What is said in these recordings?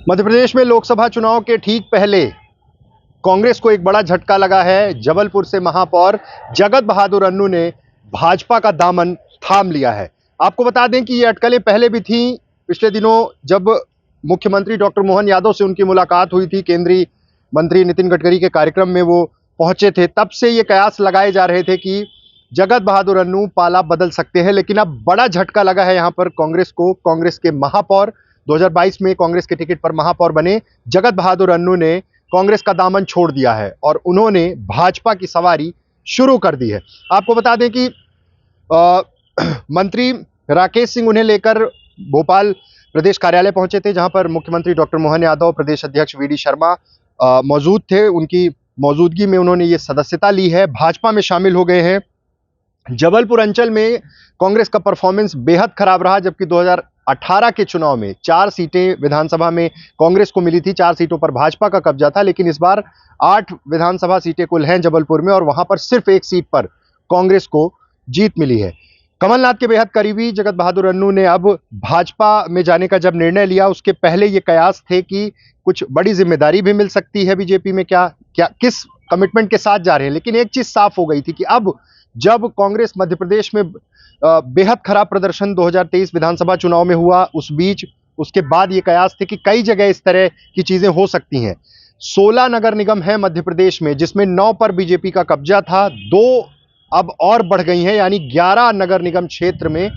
मध्य प्रदेश में लोकसभा चुनाव के ठीक पहले कांग्रेस को एक बड़ा झटका लगा है। जबलपुर से महापौर जगत बहादुर अन्नू ने भाजपा का दामन थाम लिया है। आपको बता दें कि ये अटकलें पहले भी थी। पिछले दिनों जब मुख्यमंत्री डॉक्टर मोहन यादव से उनकी मुलाकात हुई थी, केंद्रीय मंत्री नितिन गडकरी के कार्यक्रम में वो पहुंचे थे, तब से ये कयास लगाए जा रहे थे कि जगत बहादुर अन्नू पाला बदल सकते हैं। लेकिन अब बड़ा झटका लगा है यहाँ पर कांग्रेस को। कांग्रेस के महापौर 2022 में कांग्रेस के टिकट पर महापौर बने जगत बहादुर अन्नू ने कांग्रेस का दामन छोड़ दिया है और उन्होंने भाजपा की सवारी शुरू कर दी है। आपको बता दें कि मंत्री राकेश सिंह उन्हें लेकर भोपाल प्रदेश कार्यालय पहुंचे थे, जहां पर मुख्यमंत्री डॉक्टर मोहन यादव, प्रदेश अध्यक्ष वीडी शर्मा मौजूद थे। उनकी मौजूदगी में उन्होंने ये सदस्यता ली है, भाजपा में शामिल हो गए हैं। जबलपुर अंचल में कांग्रेस का परफॉर्मेंस बेहद खराब रहा, जबकि 2018 के चुनाव में 4 सीटें विधानसभा में कांग्रेस को मिली थी, 4 सीटों पर भाजपा का कब्जा था। लेकिन इस बार 8 विधानसभा सीटें कुल हैं जबलपुर में और वहां पर सिर्फ 1 सीट पर कांग्रेस को जीत मिली है। कमलनाथ के बेहद करीबी जगत बहादुर अन्नू ने अब भाजपा में जाने का जब निर्णय लिया, उसके पहले ये कयास थे कि कुछ बड़ी जिम्मेदारी भी मिल सकती है बीजेपी में, किस कमिटमेंट के साथ जा रहे हैं। लेकिन एक चीज साफ हो गई थी कि अब जब कांग्रेस मध्य प्रदेश में बेहद खराब प्रदर्शन 2023 विधानसभा चुनाव में हुआ, उसके बाद ये कयास थे कि कई जगह इस तरह की चीजें हो सकती हैं। 16 नगर निगम है मध्य प्रदेश में, जिसमें 9 पर बीजेपी का कब्जा था, 2 अब और बढ़ गई हैं, यानी 11 नगर निगम क्षेत्र में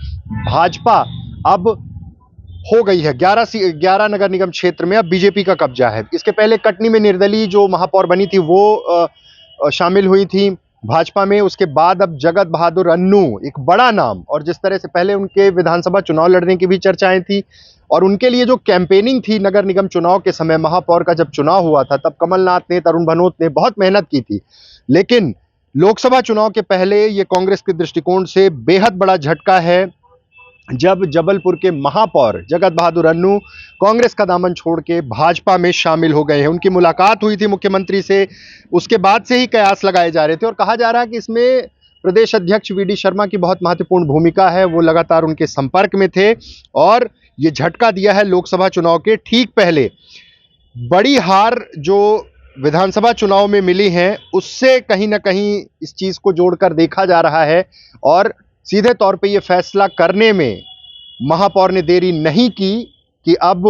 भाजपा अब हो गई है। 11 नगर निगम क्षेत्र में अब बीजेपी का कब्जा है। इसके पहले कटनी में निर्दलीय जो महापौर बनी थी वो शामिल हुई थी भाजपा में। उसके बाद अब जगत बहादुर अन्नू, एक बड़ा नाम, और जिस तरह से पहले उनके विधानसभा चुनाव लड़ने की भी चर्चाएं थी और उनके लिए जो कैंपेनिंग थी नगर निगम चुनाव के समय, महापौर का जब चुनाव हुआ था तब कमलनाथ ने, तरुण भनोत ने बहुत मेहनत की थी। लेकिन लोकसभा चुनाव के पहले ये कांग्रेस के दृष्टिकोण से बेहद बड़ा झटका है, जब जबलपुर के महापौर जगत बहादुर अन्नू कांग्रेस का दामन छोड़ के भाजपा में शामिल हो गए हैं। उनकी मुलाकात हुई थी मुख्यमंत्री से, उसके बाद से ही कयास लगाए जा रहे थे और कहा जा रहा है कि इसमें प्रदेश अध्यक्ष वीडी शर्मा की बहुत महत्वपूर्ण भूमिका है। वो लगातार उनके संपर्क में थे और ये झटका दिया है लोकसभा चुनाव के ठीक पहले। बड़ी हार जो विधानसभा चुनाव में मिली है, उससे कहीं ना कहीं इस चीज को जोड़कर देखा जा रहा है और सीधे तौर पे ये फैसला करने में महापौर ने देरी नहीं की कि अब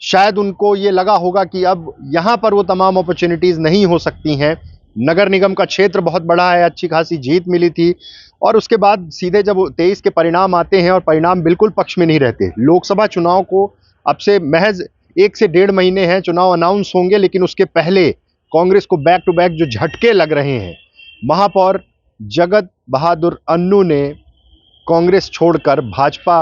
शायद उनको ये लगा होगा कि अब यहां पर वो तमाम अपॉर्चुनिटीज नहीं हो सकती हैं। नगर निगम का क्षेत्र बहुत बड़ा है, अच्छी खासी जीत मिली थी और उसके बाद सीधे जब 23 के परिणाम आते हैं और परिणाम बिल्कुल पक्ष में नहीं रहते। लोकसभा चुनाव को अब से महज 1 से 1.5 महीने हैं, चुनाव अनाउंस होंगे, लेकिन उसके पहले कांग्रेस को बैक टू बैक जो झटके लग रहे हैं। महापौर जगत बहादुर अन्नू ने कांग्रेस छोड़कर भाजपा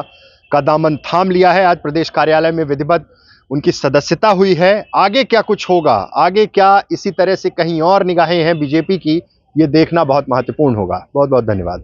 का दामन थाम लिया है। आज प्रदेश कार्यालय में विधिवत उनकी सदस्यता हुई है। आगे क्या कुछ होगा, आगे क्या इसी तरह से कहीं और निगाहें हैं बीजेपी की, ये देखना बहुत महत्वपूर्ण होगा। बहुत बहुत धन्यवाद।